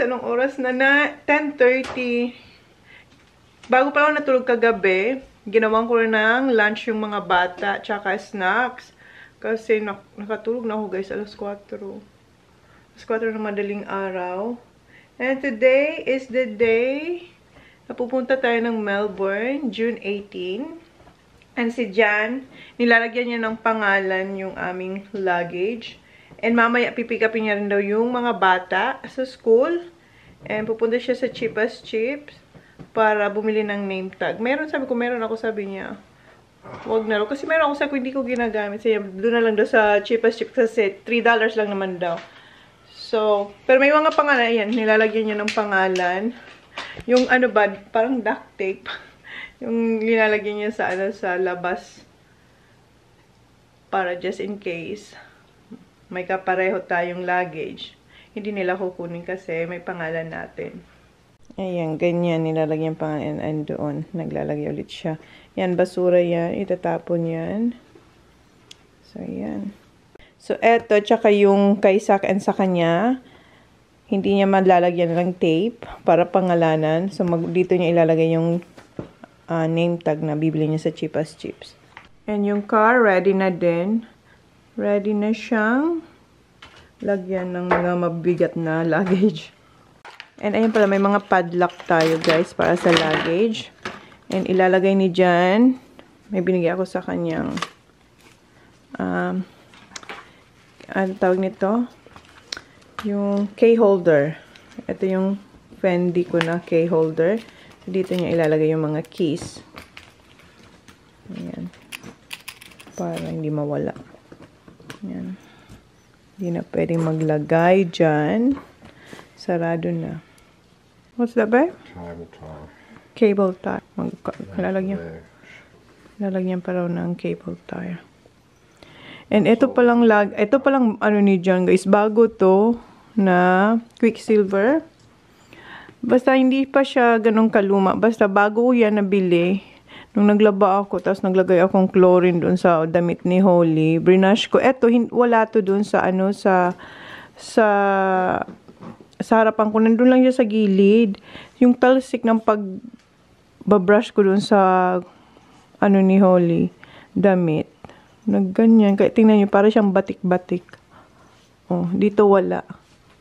Anong oras na 10:30. Bago pa ako natulog kagabi, ginawan ko rin ng lunch yung mga bata, tsaka snacks. Kasi nakatulog na ako guys, alas 4. Alas 4 na madaling araw. And today is the day na pupunta tayo ng Melbourne, June 18. And si Jan, nilalagyan niya ng pangalan yung aming luggage. And mamaya pipick upin niya rin daw yung mga bata sa school. And pupunta siya sa Cheapest Chips para bumili ng name tag. Sabi ko, meron ako, sabi niya. Wag na raw. Kasi meron ako, sabi ko, hindi ko ginagamit. Sabi niya, doon na lang daw sa Cheapest Chips kasi $3 lang naman daw. So, pero may mga pangalan, ayan, nilalagyan niya ng pangalan. Yung ano ba, parang duct tape. Yung nilalagyan niya sa, sa labas. Para just in case may kapareho tayong luggage. Hindi nila kukunin kasi may pangalan natin. Ayan, ganyan, nilalagyan pangalan, and doon, naglalagay ulit siya. Yan, basura yan, itatapon yan. So, yan. So, eto, tsaka yung kay Sak and sa kanya, hindi niya malalagyan ng tape para pangalanan. So, dito niya ilalagay yung name tag na bibili niya sa Cheapest Chips. And yung car, ready na din. Ready na siyang lagyan ng mga mabigat na luggage. And ayun pala, may mga padlock tayo guys para sa luggage. And ilalagay ni Jan, may binigay ako sa kanyang ano tawag nito? Yung key holder. Ito yung Fendi ko na key holder. Dito niya ilalagay yung mga keys. Ayan. Para hindi mawala. Ayan. Hindi na pwedeng maglagay dyan. Sarado na. What's that, babe? Cable tie. Cable tie. Lalagyan pa raw ng cable tie. And ito palang ano ni John guys, bago to na Quicksilver. Basta hindi pa siya ganun kaluma. Basta bago yan nabili. Nung naglaba ako, tapos naglagay akong chlorine doon sa damit ni Holly. Brinash ko. Eto, wala to doon sa ano, sa harapan ko. Nandun lang siya sa gilid. Yung talsik ng pagbabrush ko doon sa ano ni Holly, damit. Nagganyan. Kaya tingnan nyo, para siyang batik-batik. Oh, dito wala.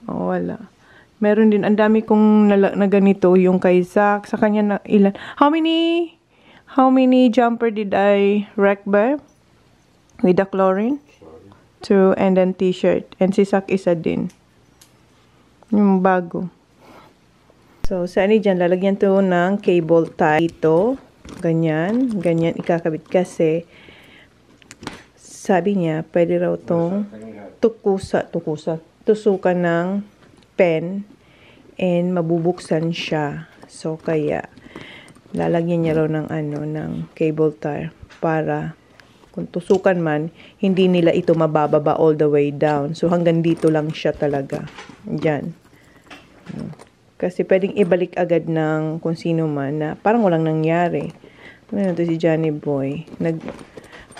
Oh, wala. Meron din, ang dami kong na ganito, yung kay Zach, sa kanya na ilan. How many jumper did I wreck by? With the chlorine? 2, and then t-shirt. And si Zach isa din. Yung bago. So, sa ani dyan, lalagyan to ng cable tie dito. Ganyan. Ganyan ikakabit kasi sabi niya, pwede raw tong tusukan ng pen and mabubuksan siya. So, kaya lalagyan niya raw ng ng cable tie para kung tusukan man, hindi nila ito mabababa all the way down. So, hanggang dito lang siya talaga. Diyan. Kasi pwedeng ibalik agad ng kung sino man na parang walang nangyari. Ano to si Johnny Boy?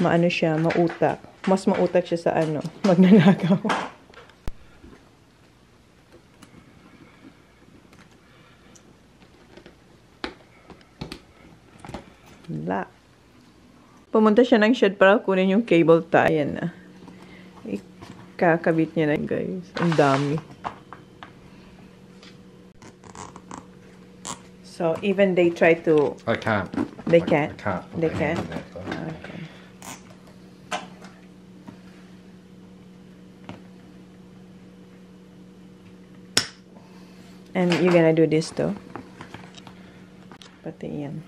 Maano siya, mautak. Mas mautak siya sa magnanakaw. Wala. Pumunta siya ng shed para kunin yung cable tie. Yan na. Ikakabit niya na guys. Ang dami. So, even they try to... I can't. They can't? I can't. They can't? Okay. And you're gonna do this too? Pati yan.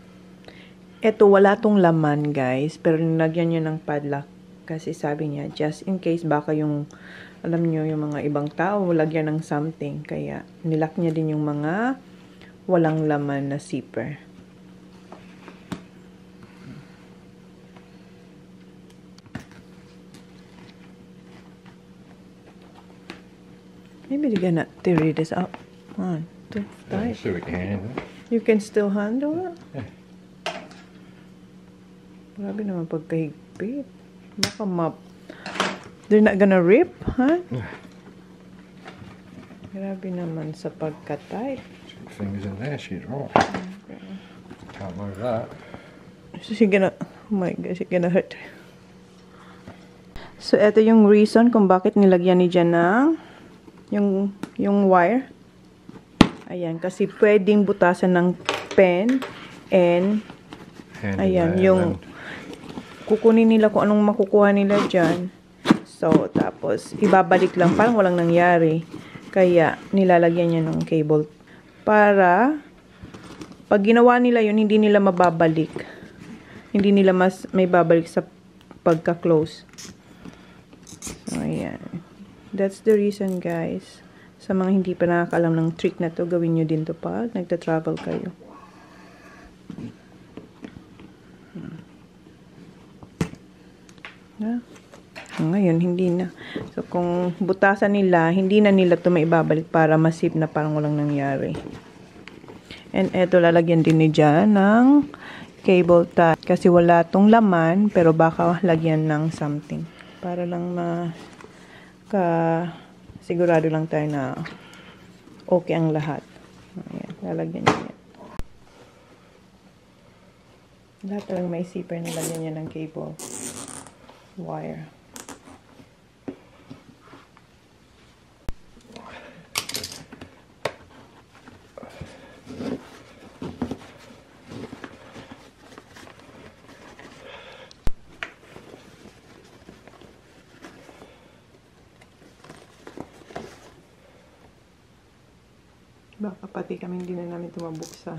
Ito, wala tong laman, guys. Pero nilagyan nyo ng padlock. Kasi sabi niya, just in case, baka yung, alam nyo, yung mga ibang tao, lagyan ng something. Kaya, nilock niya din yung mga walang laman na zipper. Maybe you're gonna tear this up. One, two, Yeah, five. see what you can handle. You can still handle it? Yeah. Grabe naman pagkahigpit. Baka they're not gonna rip, huh? Grabe naman sa pagka-tight. Fingers in there, she's right. Can't move that. So, oh my gosh, she's gonna hurt. So, ito yung reason kung bakit nilagyan ni Jan ng yung wire. Ayan, kasi pwedeng butasan ng pen and ayan, yung kukunin nila kung anong makukuha nila dyan. So, tapos, ibabalik lang. Parang walang nangyari. Kaya, nilalagyan niya ng cable. Para, pag ginawa nila yun, hindi nila mababalik. Hindi nila may babalik sa pagka-close. So, ayan. That's the reason, guys. Sa mga hindi pa nakakaalam ng trick na to, gawin nyo din to pag nagta-travel kayo. Ngayon, hindi na. So, kung butasan nila, hindi na nila ito maibabalik para masip na parang walang nangyari. And eto, lalagyan din ni Jan ng cable tie. Kasi wala tong laman, pero baka lagyan ng something. Para lang sigurado lang tayo na okay ang lahat. Ayan, lalagyan niya yan. Lahat lang may zipper na lagyan niya ng cable wire. Baka pati kami hindi na namin ito mabuksan.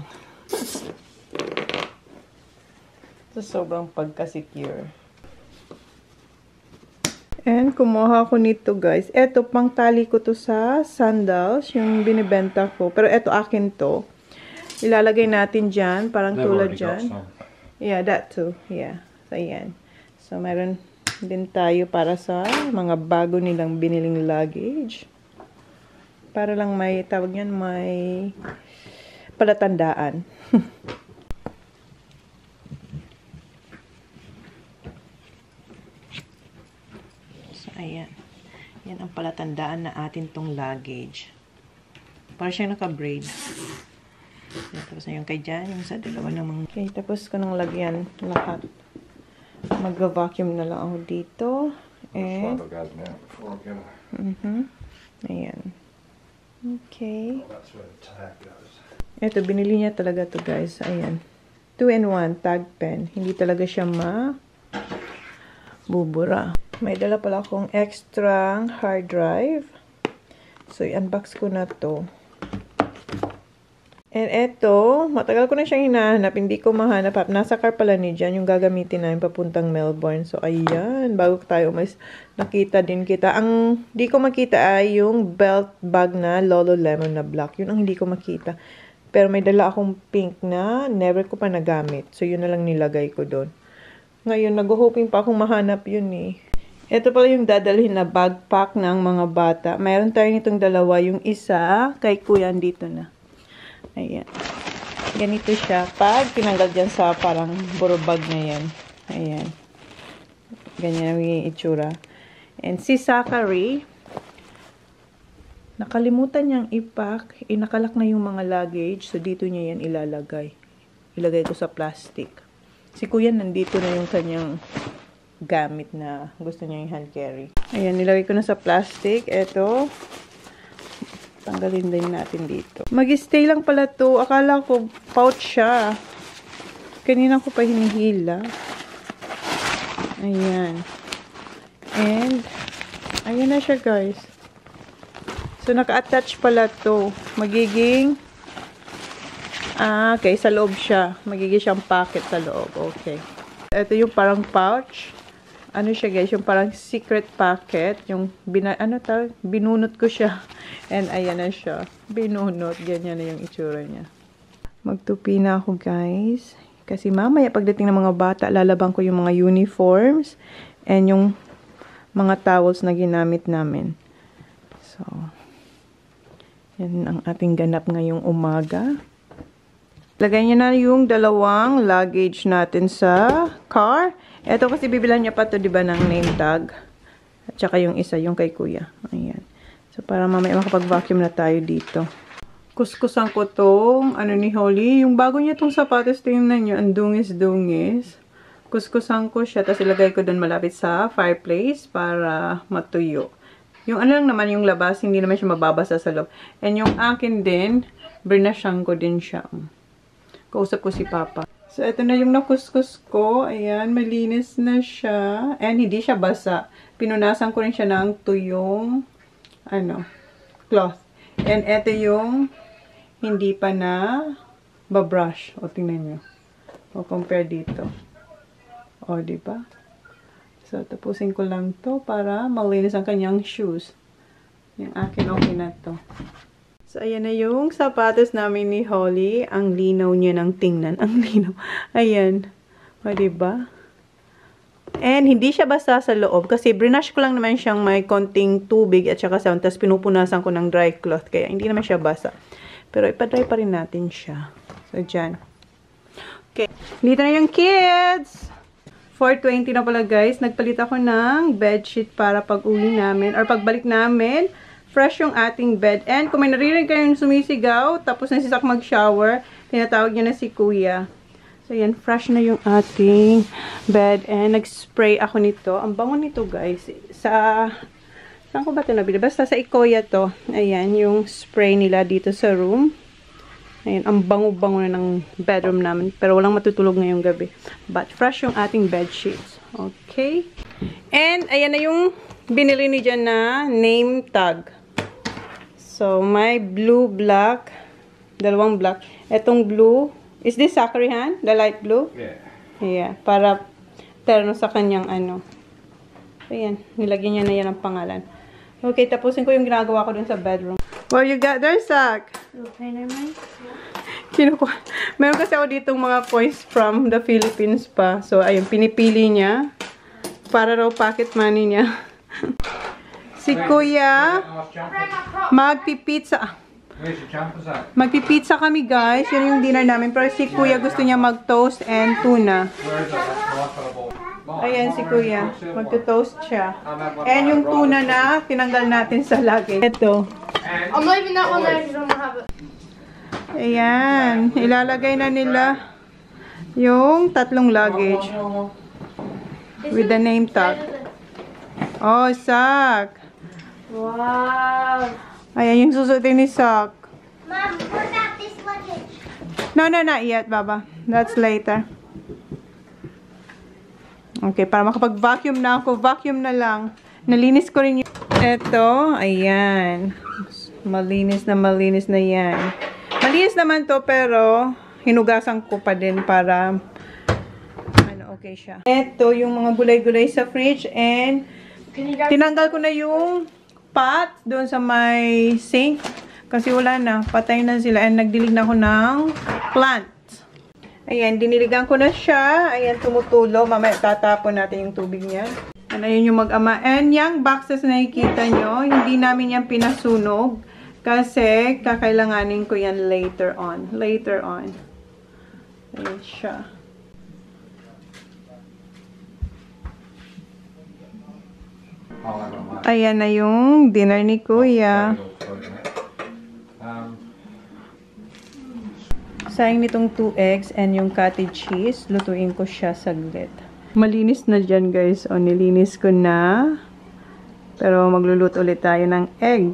So, sobrang pagka-secure. And, kumuha ko nito, guys. Ito, pang tali ko to sa sandals, yung binibenta ko. Pero ito, akin to. Ilalagay natin dyan, parang tulad dyan. Yeah, that too. Yeah. So, ayan. So, meron din tayo para sa mga bago nilang biniling luggage. Para lang may, tawag yan, may palatandaan. So, ayan. Yan ang palatandaan na atin tong luggage. Para siyang naka-braid. Tapos na yung kay Jan, yung sa dalawa namang. Okay, tapos ko nang lagyan lahat. Mag-vacuum na lang ako dito. And, ayan. Okay. Ito, binili niya talaga to, guys. Ayan. 2-in-1 tag pen. Hindi talaga siya bubura. May dala pala akong extra hard drive. So, i-unbox ko na to. And eto, matagal ko na siyang hinahanap. Hindi ko mahanap. Nasa car pala ni Jan yung gagamitin namin papuntang Melbourne. So, ayan. Bago tayo umalis, nakita din kita. Ang di ko makita ay yung belt bag na Lululemon na black. Yun ang hindi ko makita. Pero may dala akong pink na never ko pa nagamit. So, yun na lang nilagay ko doon. Ngayon, nag-hoping pa akong mahanap yun eh. Ito pala yung dadalhin na backpack ng mga bata. Mayroon tayo nitong dalawa. Yung isa, kay Kuya, dito na. Ayan. Ganito siya. Pag tinanggal dyan sa parang burubag na yan. Ayan. Ganyan yung itsura. And si Zachary, nakalimutan niyang ipack. Inakalak na yung mga luggage. So, dito niya yan ilalagay. Ilagay ko sa plastic. Si Kuya, nandito na yung kanyang gamit na gusto niya yung hand carry. Ayan, nilagay ko na sa plastic. Ito. Tanggalin din natin dito. Mag-stay lang pala to. Akala ko pouch siya. Kanina ko pa hinihila. Ayan. And, ayan na siya, guys. So, naka-attach pala to. Magiging, okay, sa loob siya. Magiging siyang pocket sa loob. Okay. Ito yung parang pouch. Ano siya, guys, yung parang secret pocket, yung binunot ko siya. And ayan na siya. Binunot. Ganyan na yung itsura niya. Magtupi na ako, guys. Kasi mamaya pagdating ng mga bata, lalabang ko yung mga uniforms and yung mga towels na ginamit namin. So, yan ang ating ganap ngayong umaga. Lagay niya na yung dalawang luggage natin sa car. Ito kasi bibilan niya pa to, 'di ba, ng name tag. At saka yung isa, yung kay Kuya. Ayan. So, para mamaya makapag-vacuum na tayo dito. Kuskusan ko tong, ano ni Holly, yung bago niya tong sapatos, tingnan nyo, ang dungis-dungis. Kuskusan ko siya, tapos ilagay ko doon malapit sa fireplace para matuyo. Yung ano lang naman, yung labas, hindi naman siya mababasa sa loob. And yung akin din, brinasyan ko din siya. Kausap ko si Papa. So, ito na yung nakuskus ko. Ayan, malinis na siya. And hindi siya basa. Pinunasan ko rin siya ng tuyong, cloth. And ito yung hindi pa na babrush. O, tingnan nyo. O, compare dito. O, diba? So, tapusin ko lang to para malinis ang kanyang shoes. Yung akin, okay na to. So, ayan na yung sapatos namin ni Holly. Ang linaw niya ng tingnan. Ang linaw. Ayan. O, diba? And, hindi siya basa sa loob. Kasi, brinash ko lang naman siyang may konting tubig at saka sound. Tapos, pinupunasan ko ng dry cloth. Kaya, hindi naman siya basa. Pero, ipadry pa rin natin siya. So, dyan. Okay. Dito na yung kids! 4:20 na pala, guys. Nagpalit ako ng bedsheet para pag-uwi namin or pagbalik namin. Fresh yung ating bed. And kung may naririnig kayong sumisigaw, tapos na si Sak mag-shower, tinatawag niya na si Kuya. So, yan. Fresh na yung ating bed. And nag-spray ako nito. Ang bango nito, guys. Saan ko ba ito nabili? Basta sa Ikoya to. Ayan, yung spray nila dito sa room. Ayan, ang bango-bango na ng bedroom namin. Pero walang matutulog ngayong gabi. But fresh yung ating bed sheets. Okay. And, ayan na yung binili ni Jan na name tag. So, may blue, black. Dalawang black. Etong blue. Is this Sakarihan? The light blue? Yeah. Yeah. Para terno sa kanyang Ayan. Nilagyan niya na yan ang pangalan. Okay, tapusin ko yung ginagawa ko dun sa bedroom. What you got there, Sak? Kinukuha. Meron kasi ako ditong mga coins from the Philippines pa. So, ayun, pinipili niya. Para raw pocket money niya. Si Kuya, magpipizza. Magpipizza kami, guys. Yun yung dinner namin. Pero si Kuya gusto niya mag-toast and tuna. Ayan si Kuya. Mag-toast siya. And yung tuna na tinanggal natin sa luggage. Ito. I'm leaving that one there if you don't have it. Ayan. Ilalagay na nila yung tatlong luggage. With the name tag. Oh, Sak. Wow. Ayan yung susutin ni Sak. Mom, what about this luggage? No, not yet, Baba. That's later. Okay, para makapag-vacuum na ako. Vacuum na lang. Nalinis ko rin yung... Eto, ayan. Malinis na yan. Malinis naman to, pero hinugasan ko pa din para okay siya. Eto, yung mga gulay-gulay sa fridge and tinanggal ko na yung pot doon sa may sink kasi wala na. Patay na sila and nagdilig na ako ng plant. Ayan, diniligan ko na siya. Ayan, tumutulo. Mamaya tatapon natin yung tubig niya. And ayun yung mag-ama. And yung boxes na nakikita nyo, hindi namin yan pinasunog. Kasi kakailanganin ko yan later on. Later on. Ayan siya. Ayan na yung dinner ni Kuya. Sayang nitong 2 eggs and yung cottage cheese. Lutuin ko siya saglit. Malinis na dyan, guys. O, nilinis ko na. Pero magluluto ulit tayo ng egg.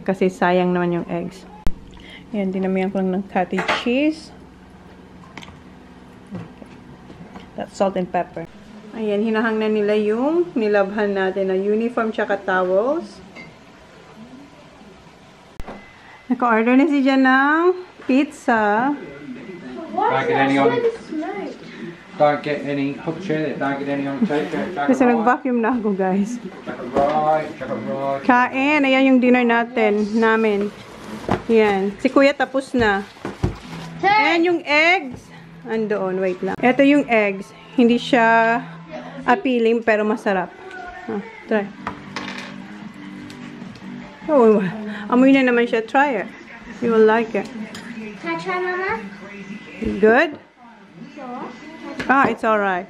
Kasi sayang naman yung eggs. Ayan, dinamihan ko lang ng cottage cheese. That's salt and pepper. Ayan, hinahang na nila yung nilabhan natin na uniform tsaka towels. Naka-order na si Jan ng pizza. Don't get any on. Don't get any. Put the chair there. Don't get any on the t-shirt. Kasi nag-vacuum na ako, guys. Chuck it right. Kain. Ayan yung dinner namin. Ayan. Si Kuya tapos na. And yung eggs. Andoon. Wait lang. Ito yung eggs. Hindi siya appealing pero masarap. Try. Oh, amoy na naman siya. Try it. You will like it. Can I try, Mama? Good? It's alright.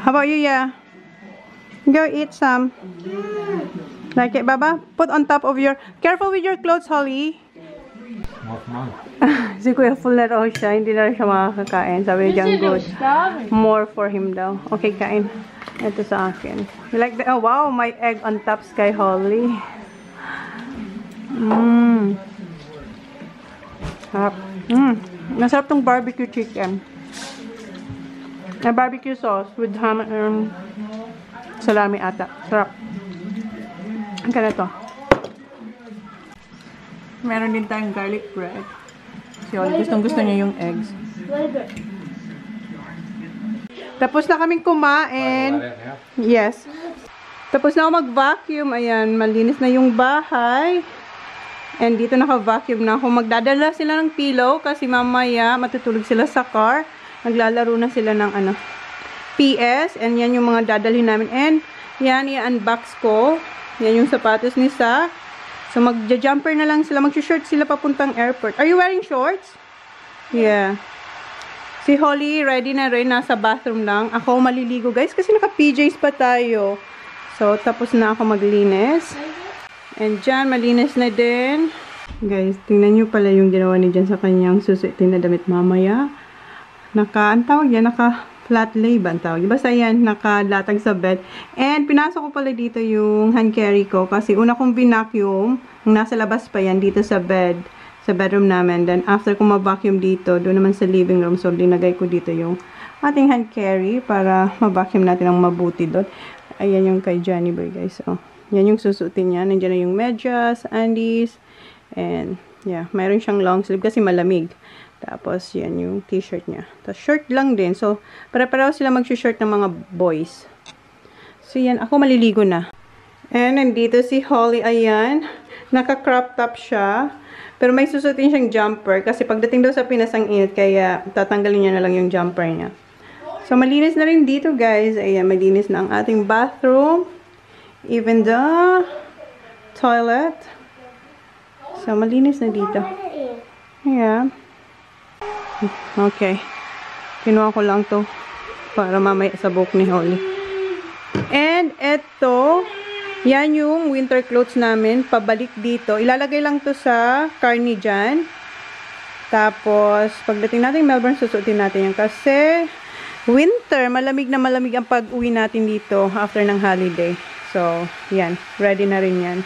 How about you, yeah? Go eat some. Like it, Baba? Put on top of your... Careful with your clothes, Holly. What's mine? Si Kuya full na raw siya. Hindi na rin siya makakakain. Sabi niya, good. More for him daw. Okay, kain. Ito sa akin. You like the... Oh, wow. My egg on top, Sky Holly. Sarap. Masarap tong barbecue chicken. Na barbecue sauce with ham and salami ata. Sarap. Ang ganito. Meron din tayong garlic bread. Si Oli, gustong-gusto niya yung eggs. Tapos na kaming kumain. Yes. Tapos na ako mag-vacuum. Ayan, malinis na yung bahay. And dito naka-vacuum na ako. Magdadala sila ng pillow kasi mamaya matutulog sila sa car. Naglalaro na sila ng PS. And yan yung mga dadalhin namin. And yan, i-unbox ko. Yan yung sapatos ni Sa. So, magja-jumper na lang sila. Mag-short sila papuntang airport. Are you wearing shorts? Yeah. Si Holly, ready na rin. Nasa bathroom lang. Ako maliligo, guys. Kasi naka-PJs pa tayo. So, tapos na ako maglinis. And dyan, malinis na din. Guys, tingnan nyo pala yung ginawa ni Jan sa kanyang susuitin na damit mamaya. Ang tawag yan, flat lay ba ang tawag? Basta yan, nakalatag sa bed. And pinasok ko pala dito yung hand carry ko kasi una kong binacuum, nasa labas pa yan dito sa bed, sa bedroom namin. Then after ko ma-vacuum dito, doon naman sa living room, so linagay ko dito yung ating hand carry para ma-vacuum natin ang mabuti doon. Ayan yung kay Johnny Boy, guys. So, yan yung susutin niya. Nandiyan na yung medyas, undies, and yeah, mayroon siyang long sleeve kasi malamig. Tapos, yan yung t-shirt niya. Tapos, shirt lang din. So, para-paraw sila mag-shirt ng mga boys. So, yan. Ako maliligo na. And, nandito si Holly. Ayan. Naka-crop top siya. Pero may susutin siyang jumper. Kasi pagdating daw sa Pinas ang init. Kaya, tatanggalin niya na lang yung jumper niya. So, malinis na rin dito, guys. Ayan, malinis na ang ating bathroom. Even the toilet. So, malinis na dito. Yeah. Okay. Kinuha ko lang to para mamaya sa buhok ni Holly. And eto, yan yung winter clothes namin. Pabalik dito. Ilalagay lang to sa car ni Jan. Tapos, pagdating natin Melbourne, susuotin natin yan. Kasi, winter, malamig na malamig ang pag-uwi natin dito after ng holiday. So, yan. Ready na rin yan.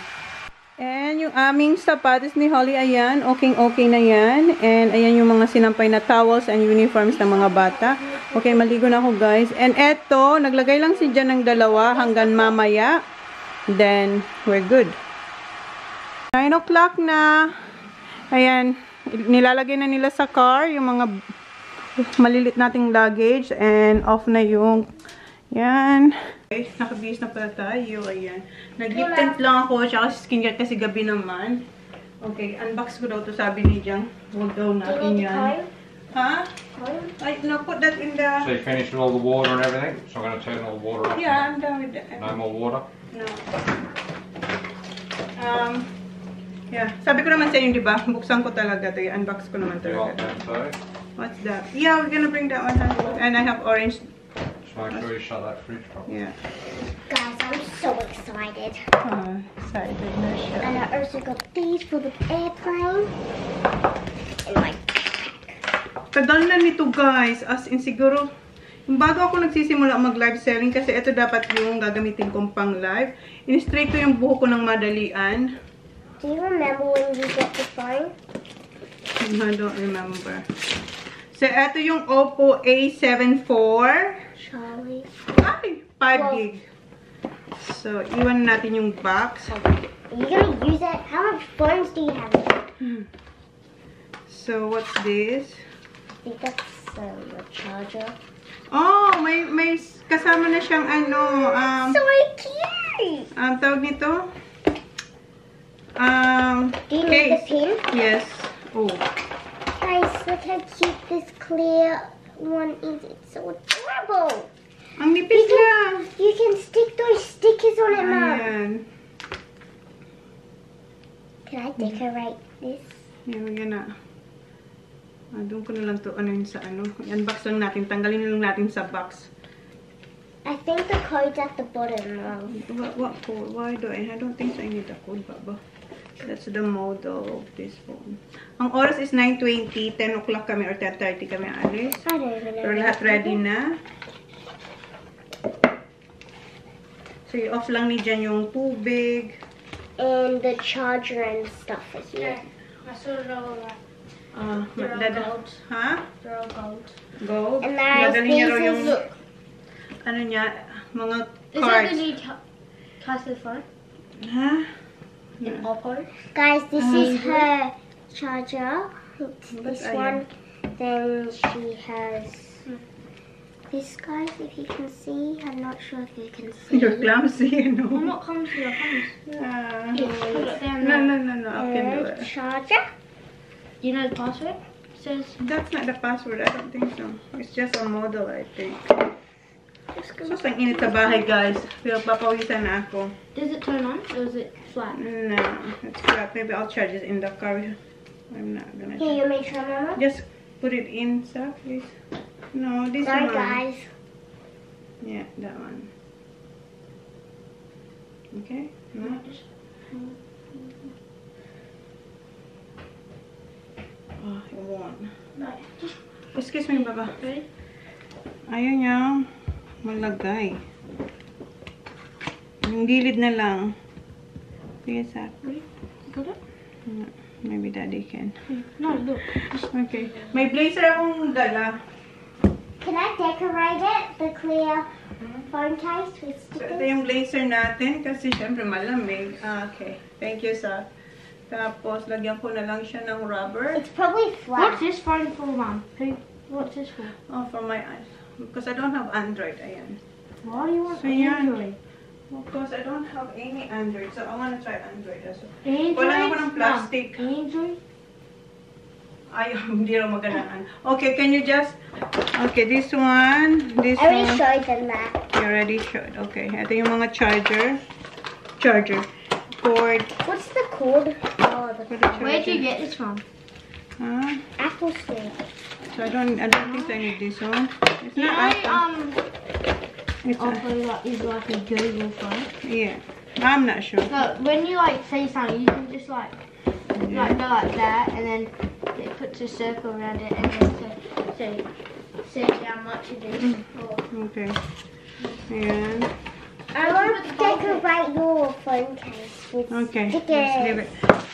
And yung aming sapatos ni Holly, ayan, okay na yan. And ayan yung mga sinampay na towels and uniforms ng mga bata. Okay, maligo na ako, guys. And eto, naglagay lang si Jan ng dalawa hanggang mamaya. Then, we're good. 9 o'clock na. Ayan, nilalagay na nila sa car yung mga malilit nating luggage. And off na yung, yan. Okay, nakabihis na pala tayo. Ayan. Nag-lip tint lang ako. Tsaka skincare kasi gabi naman. Okay, unbox ko daw to, sabi ni Jang. Huwag daw natin yan. Ha? I no, put that in the... So you finished with all the water and everything? So I'm going to turn all the water up? Yeah, I'm done with that. No more water? No. Yeah. Sabi ko naman sa inyo, di ba? Buksan ko talaga to. Unbox ko naman You like talaga. that, sorry? What's that? Yeah, we're gonna bring that one. And I have orange. Just make sure you shut that fridge properly. Yeah. Guys, I'm so excited. Excited na siya. And I also got these for the airplane. And my Tagal na nito, guys. As in, siguro, yung bago ako nagsisimula mag-live selling, kasi ito dapat yung gagamitin kong pang-live. In-straight ko yung buho ko ng madalian. Do you remember when you got the phone? I don't remember. So, ito yung Oppo A7 IV. Charlie. Ay! 5 gig. So, iwan natin yung box. Are you gonna use it? How much phones do you have? So, what's this? I think that's a charger. Oh, may kasama na siyang ano, So cute! tawag nito? Do you need the case. pin? Yes. Oh. Guys, look how cute this clear one is. It's so adorable. Ang nipis lang. You can stick those stickers on it, Mom. Ayan. Can I decorate this? Yan, yan na. Doon ko na lang to, ano yun sa ano. I-unbox lang natin. Tanggalin na lang natin sa box. I think the code's at the bottom now. What code? Why do I don't think so I need the code, Baba. That's the model of this phone. Ang oras is 9:20. 10 o'clock kami or 10:30 kami alis. I don't even know. Pero lahat ready na. So, i-off lang ni Jan yung tubig. And the charger and stuff is here. I saw it all that. They're all gold. Ha? They're all gold. Gold? And there's Dadalhin niya raw pieces. yung, Look. ano niya, mga Is that cards. the new Tesla phone? Ha? In Oppo? Guys, this is her charger. It's this But one. Then she has this, guys, if you can see. I'm not sure if you can see. You're clumsy, you know. I'm not clumsy, I promise. Put it down No, there. no, I can do it. Charger. Do you know the password? It says That's not the password. I don't think so. It's just a model, I think. So, ang init sa bahay, guys. Pero papawisan na ako. does it turn on or is it flat? No, it's crap. Maybe I'll charge it in the car. I'm not gonna Here, charge. you make sure, Mama. Just put it in, sir, please. No, this Sorry, one. guys. Yeah, that one. Okay? No? Oh, it won't. No. Excuse me, Baba. Ready? Ayaw niya malagay. Yung gilid na lang. Sige, sir. Ready? Got it? No, maybe daddy can. No, look. Okay. May blazer akong dala. Can I decorate it? The clear phone case with So, ito stickers? yung blazer natin kasi syempre malamig. Ah, okay. Thank you, sir. Tapos, lagyan ko na lang siya ng rubber. It's probably What's flat. this phone for, Mum? What's this for? Oh, for my eyes. Because I don't have Android. Ayan. Why do you want So, yan. Android? Because I don't have any Android. So, I want to try Android as well. Android? Wala ako ng plastic. Mum, Android? Ay, hindi raw magalaan. Okay, can you just... Okay, this one. This I already one. showed them that. You already showed. Okay. Ito yung mga charger. Cord. What's the cord? Oh, the For the charger. Where'd you get this from? Huh? Apple Store. So I don't think I need this one. It's You not know, Apple. It's Oppo is like a Google phone. yeah. I'm not sure. So when you like say something, you can just like go like that, and then it puts a circle around it, and then say how much it is. Or, Okay. And I want to decorate your phone case with okay. stickers. Let's leave it.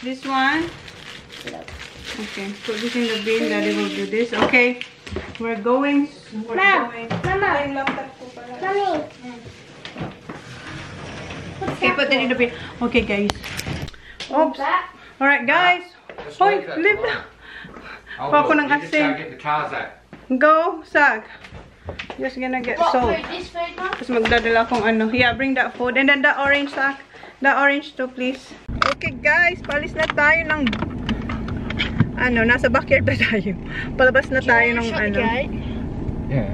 This one. Okay. Put this in the bin. Daddy will do this. Okay. We're going. Mom, Mama, Ay, laptop ko pala. Mommy. Okay, put that in the bin. Okay, guys. Oops. that. Alright, guys. Hoy, leave na. Pa ako ng You just asin. gotta get the cars out. Go, Sag. Just gonna get What sold. food? This food, Mum? Tapos magdadala akong ano. Yeah, bring that food. And then the orange sack. The orange too, please. Okay, guys. Palis na tayo ng... Ano, nasa backyard na tayo. Palabas na tayo ng ano. Yeah.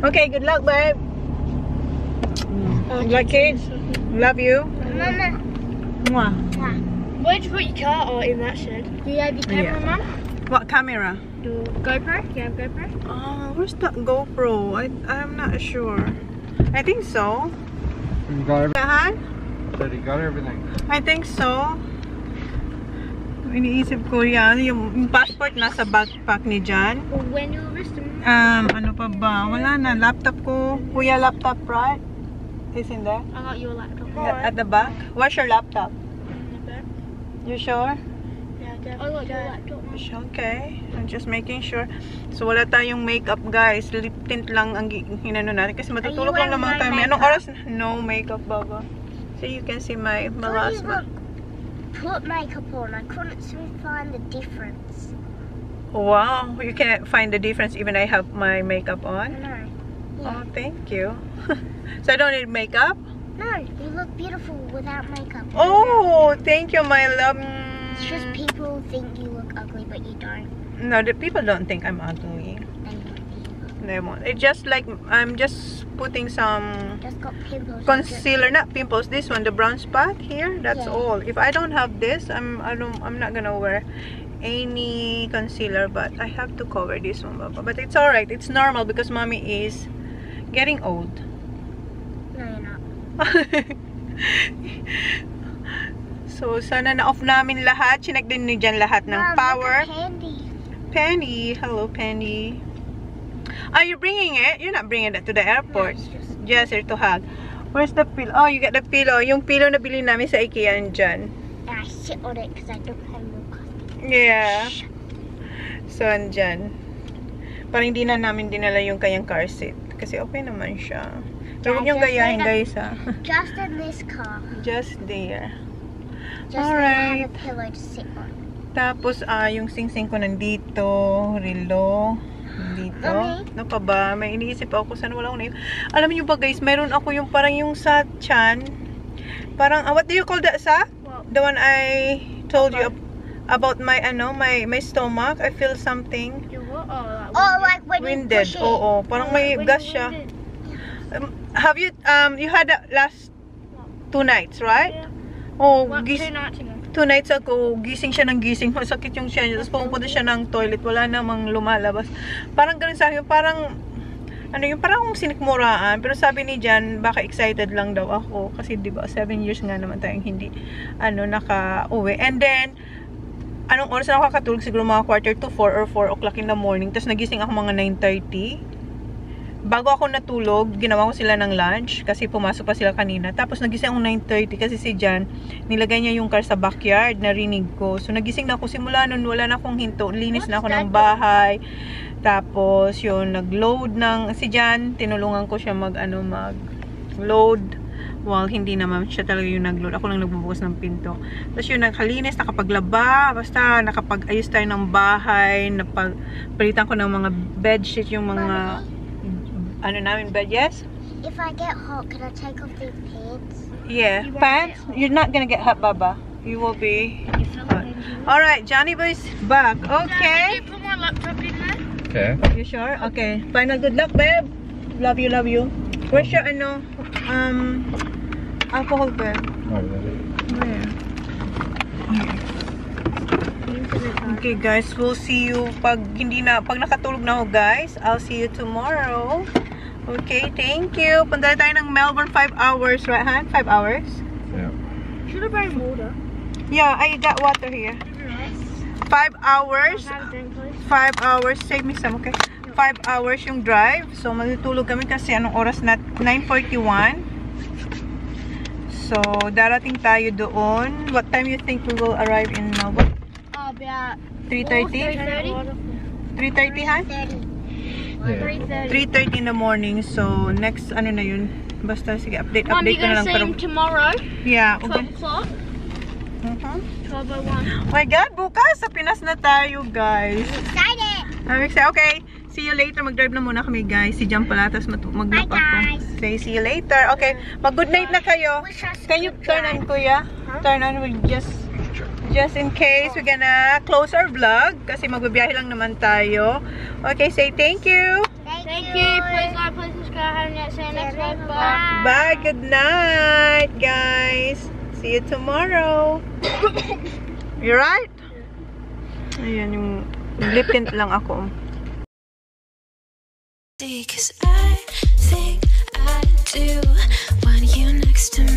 Okay, good luck, babe. Good luck, kids. Love you. Mama. Mwah. Where'd you put your car? Oh, in that shed. Do you have your camera, Yeah. Mum? What camera? The GoPro? You have GoPro? Oh, where's the GoPro? I'm not sure. I think so. You got Lahat? everything. You got everything. I think so. Iniisip ko yan. Yung passport nasa backpack ni Jan. Well, when you arrest him. Ano pa ba? Wala na. Laptop ko. Kuya laptop, right? Is in there? I got your laptop. At the back? Where's your laptop? In the back. You sure? Yeah, I got your laptop. Okay. I'm just making sure. So, wala tayong makeup, guys. Lip tint lang ang hinano natin. Kasi matutulog lang naman wearing tayo. my Anong oras? No makeup, Baba. So, you can see my melasma. Put makeup on. I couldn't find the difference. Wow. You can find the difference even I have my makeup on. No. Oh, thank you. So, I don't need makeup? No, you look beautiful without makeup. Oh, thank you, my love. It's just people think you look ugly, but you don't. No, the people don't think I'm ugly. They won't either. They won't. It's just like I'm just putting some Just got pimples. concealer, not pimples. This one, the brown spot here. That's Yeah. all. If I don't have this, I'm not gonna wear any concealer. But I have to cover this one, Baba. But it's all right. It's normal because mommy is Getting old. No, you're not. So, sana na-off namin lahat. Chinek din ni dyan lahat ng Mom, power. look at Candy. Penny. Hello, Penny. Are you bringing it? You're not bringing it to the airport. Just here to hug. Where's the pillow? Oh, you got the pillow. Yung pillow na bili namin sa IKEA dyan. And I sit on it because I don't have no coffee. Yeah. So, andyan. Parang hindi na namin dinala yung kanyang car seat. Kasi okay naman siya. Pero huwag niyong gayahin, guys, ha. Just in this car. Just there. Just Alright. have a pillow to sit on. Tapos, yung sing-sing ko nandito. Relo. Nandito. Mami? Ano pa ba? May iniisip ako sana wala akong na. Alam niyo ba, guys, mayroon ako yung parang yung sa chan. Parang, what do you call that, sa? What? The one I told you about my, my stomach. I feel something. Your what? Oh, like when Winded. you push it. Oo. Parang may gas siya. Have you, you had that last 2 nights, right? Yeah. Oh, 2 nights ago. 2 nights ago, gising siya ng gising. Masakit yung siya niya. Tapos pumunta siya ng toilet. Wala namang lumalabas. Parang ganun sa akin. Parang, parang akong sinikmuraan. Pero sabi ni Jan, baka excited lang daw ako. Kasi diba, 7 years nga naman tayong hindi, naka-uwi. And then, anong oras na ako kakatulog? Siguro mga 3:45 or 4 o'clock in the morning. Tapos nagising ako mga 9:30. Bago ako natulog, ginawa ko sila ng lunch kasi pumasok pa sila kanina. Tapos nagising ako 9:30 kasi si Jan, nilagay niya yung car sa backyard, narinig ko. So nagising na ako simula nun, wala na akong hinto. Linis na ako ng bahay. Tapos yun, nag-load ng si Jan, tinulungan ko siya mag-load. Well, hindi naman siya talaga yung nag-load. Ako lang nagbubukas ng pinto. Tapos yun, naghalinis, nakapaglaba, basta nakapag-ayos tayo ng bahay, napagpalitan ko ng mga bedsheet, yung mga namin bed, yes? If I get hot, can I take off these pants? Yeah. Pants? You're not gonna get hot, Baba. You will be hot. Alright, Johnny Boy's back. Okay. Can you put my laptop in there? Okay. You sure? Okay. Final good luck, babe. Love you, love you. Where's your, alcohol, babe? Where? Okay, guys. We'll see you pag nakatulog na ako, guys. I'll see you tomorrow. Okay, thank you. Punta tayo ng Melbourne 5 hours, right, Han? 5 hours? Yeah. Should have brought water. Yeah, I got water here. 5 hours. 5 hours. Save me some, okay? 5 hours yung drive. So, matutulog kami kasi anong oras na? 9:41. So, darating tayo doon. What time you think we will arrive in Melbourne? About 3:30? 3:30, Han? 3:30 in the morning. So, next, na yun? Basta, sige, update Mom, ko you're na gonna lang. see him tomorrow, Yeah. 12 o'clock, 12:01. Oh my God, bukas sa Pinas na tayo, guys. Excited! I'm excited. Okay, see you later. Mag-drive na muna kami, guys. Si Jam pala, tapos mag-lock Bye, ako. guys. Say, see you later. Okay, mag-good night na kayo. Wish us Can you good turn drive. on, Kuya? Turn on, just in case we're gonna close our vlog kasi magbabiyahe lang naman tayo. Okay, say thank you. Thank you. Please like, please subscribe. See you next week. Bye. Bye. Good night, guys. See you tomorrow. You right? Ayan, yung lip tint lang ako. Cause I think I do want you next to me.